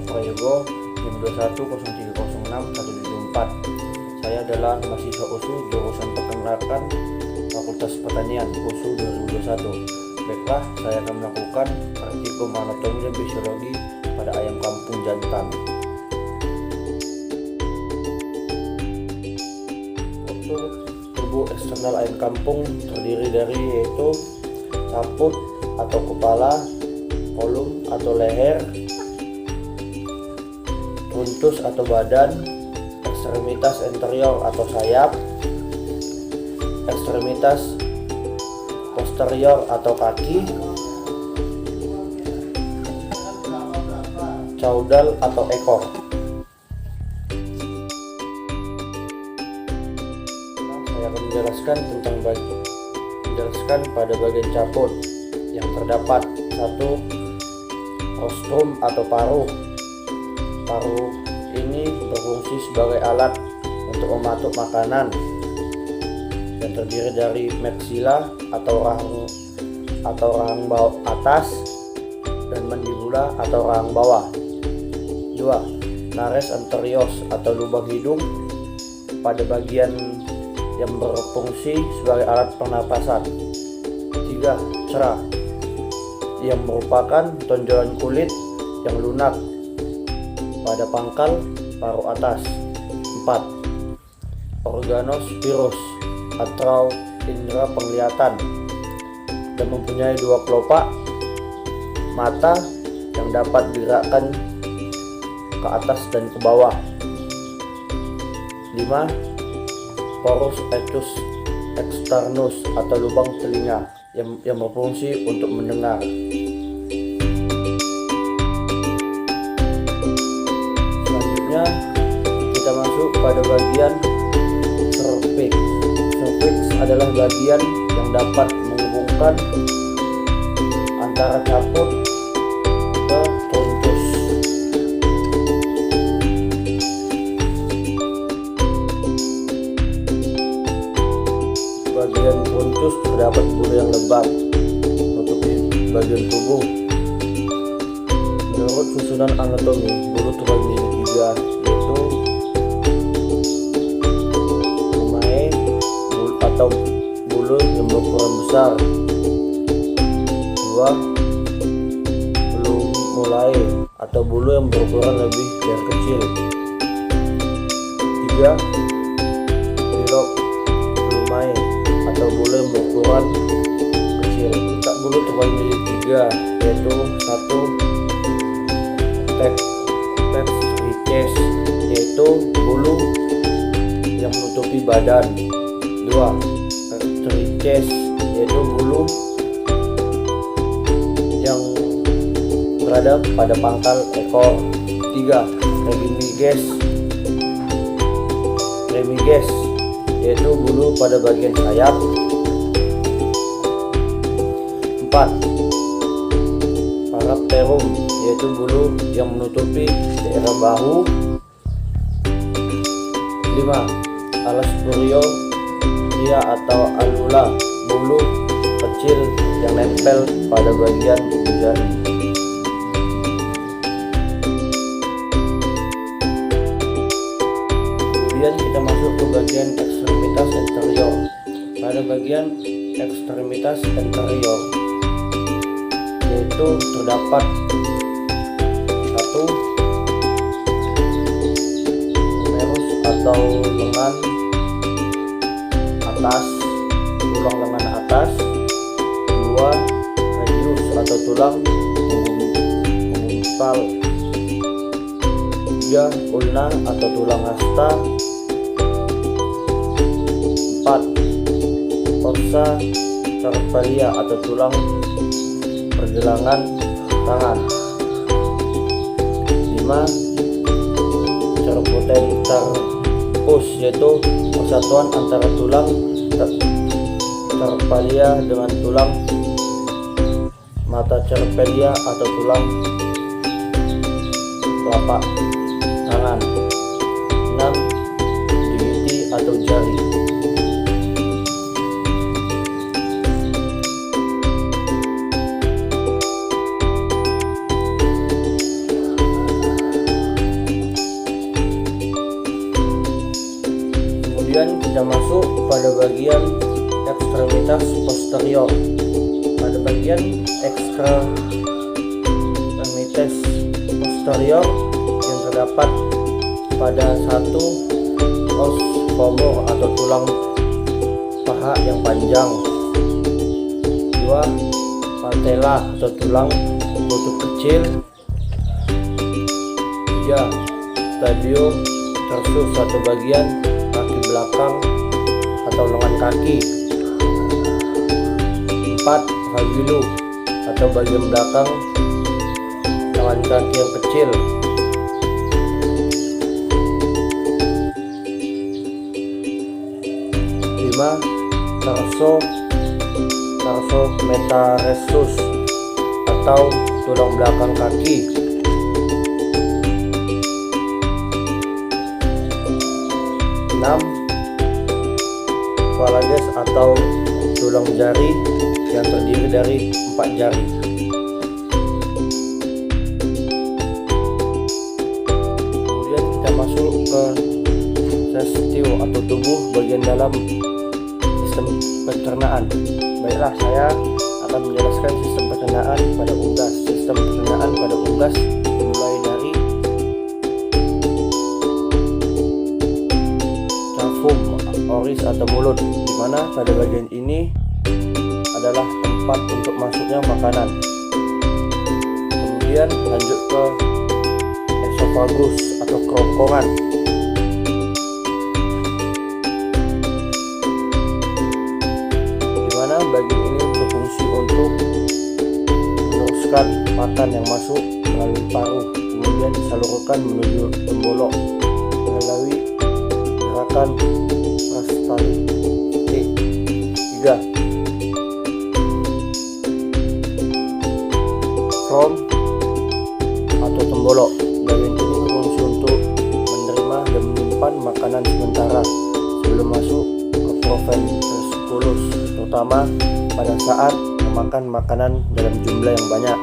Prayogo, NIM 210306-174. Saya adalah mahasiswa USU jurusan Peternakan Fakultas Pertanian USU 2021. Baiklah, saya akan melakukan praktikum anatomi dan fisiologi pada ayam kampung jantan. Struktur tubuh eksternal ayam kampung terdiri dari yaitu caput atau kepala, kolum atau leher, runtus atau badan, ekstremitas anterior atau sayap, ekstremitas posterior atau kaki, caudal atau ekor. Saya akan menjelaskan pada bagian caput yang terdapat satu rostrum atau paruh. Paruh ini berfungsi sebagai alat untuk mematuk makanan dan terdiri dari maxilla atau rahang bawah atas dan mandibula atau rahang bawah. 2. Nares anterior atau lubang hidung pada bagian yang berfungsi sebagai alat pernapasan. 3. Cerah yang merupakan tonjolan kulit yang lunak pada pangkal paruh atas. 4. Organos virus atau indera penglihatan dan mempunyai 2 kelopak mata yang dapat digerakkan ke atas dan ke bawah. 5. Porus etus externus atau lubang telinga yang berfungsi untuk mendengar. Selanjutnya kita masuk pada bagian cervix. Cervix adalah bagian yang dapat menghubungkan antara caput ke truntus. Bagian truntus terdapat bulu yang lebat menutupi bagian tubuh. Menurut susunan anatomi, bulu terbagi menjadi 3, yaitu atau bulu yang berukuran besar. 2. Bulu mulai atau bulu yang berukuran lebih dari kecil. 3. Pilok lumae atau bulu yang berukuran kecil. Tak bulu terbagi menjadi 3, yaitu 1. Pectrices, yaitu bulu yang menutupi badan. 2. Pectrices, yaitu bulu yang berada pada pangkal ekor. 3. Remiges, yaitu bulu pada bagian sayap. 4. Parapterum, yaitu bulu yang menutupi daerah bahu. 5. Alas Pria atau alula, bulu kecil yang nempel pada bagian ibu jari. Kemudian kita masuk ke bagian ekstremitas anterior. Pada bagian ekstremitas anterior yaitu terdapat 1. Humerus atau lengan atas, tulang lengan atas. 2. Radius atau tulang penggumpal. 3. Ulna atau tulang hasta. 4. Fossa carpalia atau tulang pergelangan tangan. 5. Cervicotentatus, yaitu persatuan antara tulang carpalia dengan tulang mata carpalia atau tulang telapak tangan. 6. Digiti atau jari. Kemudian kita masuk pada bagian ekstremitas posterior. Pada bagian ekstremitas posterior yang terdapat pada satu os femur atau tulang paha yang panjang, dua patella atau tulang lutut kecil, tiga stadio tarsus atau bagian kaki belakang atau lengan kaki, empat flagellum atau bagian belakang lengan kaki yang kecil, lima tarso metatarsus atau tulang belakang kaki, enam phalanges atau tulang jari yang terdiri dari 4 jari. Kemudian kita masuk ke sestio atau tubuh bagian dalam sistem pencernaan. Baiklah, saya akan menjelaskan sistem pencernaan pada unggas. Sistem pencernaan pada unggas dimulai dari cavum, oris atau mulut, di mana pada bagian ini adalah tempat untuk masuknya makanan. Kemudian lanjut ke esophagus atau kerongkongan, di mana bagian ini berfungsi untuk meneruskan makan yang masuk melalui paruh, kemudian disalurkan menuju tembolok melalui gerakan peristaltik. 3. From atau tembolok. Bagian ini berfungsi untuk menerima dan menyimpan makanan sementara sebelum masuk ke proventriculus, terutama pada saat memakan makanan dalam jumlah yang banyak.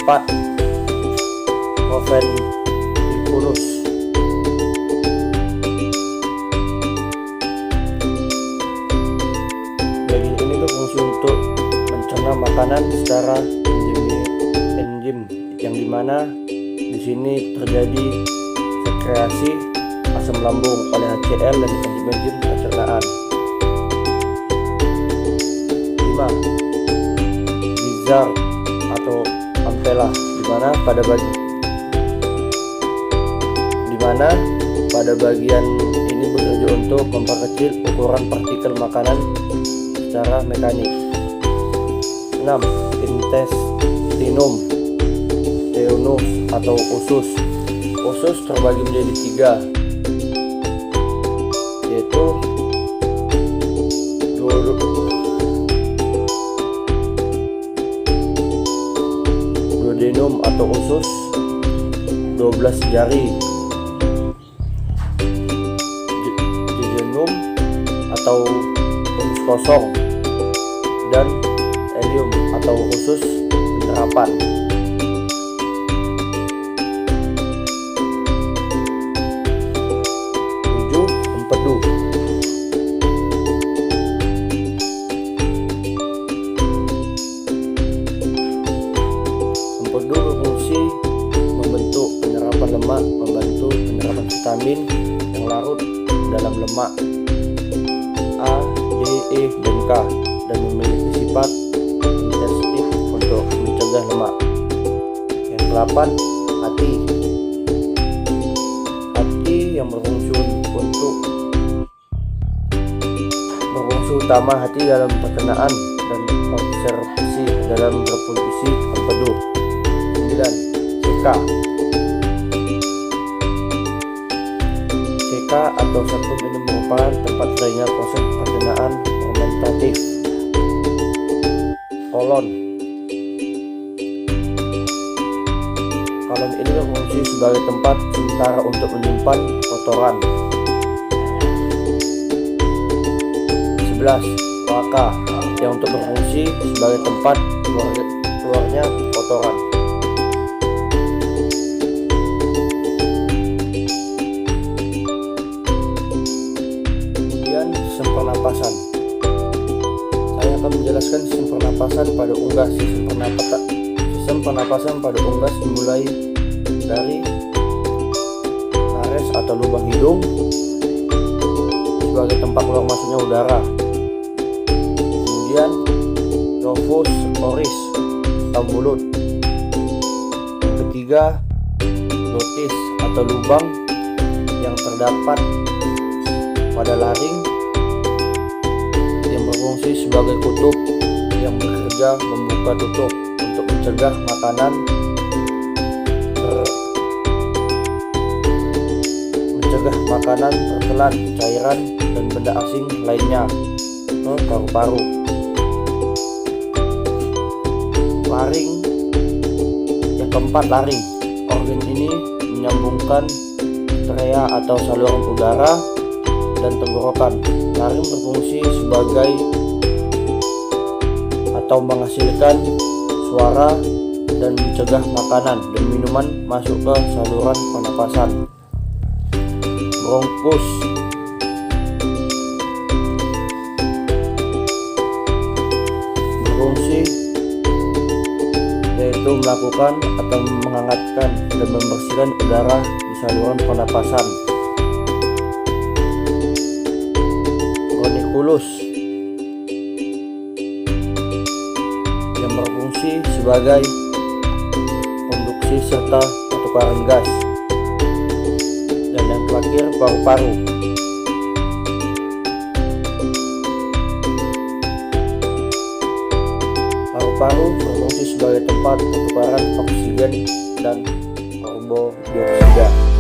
4. Proventriculus. Bagian ini berfungsi untuk mencerna makanan secara enzim, yang dimana di sini terjadi sekresi asam lambung oleh HCl dan enzim pencernaan. 5. Gizzard atau ampulla, di mana pada bagian ini bekerja untuk memperkecil ukuran partikel makanan secara mekanik. 6. Intestinum teonus atau usus. Usus terbagi menjadi 3, yaitu duodenum atau usus 12 jari, jejunum atau usus kosong, dan ileum atau usus penyerapan. 7. Empedu. Empedu berfungsi membentuk penyerapan lemak, membantu penyerapan vitamin yang larut dalam lemak A, D, E, dan K, dan memiliki sifat intensif untuk mencegah lemak. Yang ke-8, hati. Hati yang berfungsi utama hati dalam pencernaan dan observasi dalam reproduksi empedu. 9. CK. CK atau septum ini merupakan tempat terjadinya proses pencernaan fermentatif. Kolon. Kolon ini berfungsi sebagai tempat sementara untuk menyimpan kotoran. 11. Kloaka, yang untuk berfungsi sebagai tempat keluarnya kotoran. 12. pernapasan pada unggas. Sistem pernapasan pada unggas dimulai dari nares atau lubang hidung sebagai tempat keluar masuknya udara. Kemudian trofus oris atau mulut. Ketiga, glotis atau lubang yang terdapat pada laring yang berfungsi sebagai kutub yang bekerja membuka tutup untuk mencegah makanan tertelan, cairan dan benda asing lainnya. Paru-paru. Laring. Yang keempat, laring. Organ ini menyambungkan trea atau saluran udara dan tenggorokan. Laring berfungsi sebagai atau menghasilkan suara dan mencegah makanan dan minuman masuk ke saluran pernapasan. Bronkus. Berfungsi yaitu melakukan atau menghangatkan dan membersihkan udara di saluran pernapasan. Ronikulus yang berfungsi sebagai konduksi serta pertukaran gas. Dan yang terakhir, paru-paru. Paru-paru berfungsi sebagai tempat pertukaran oksigen dan karbon dioksida.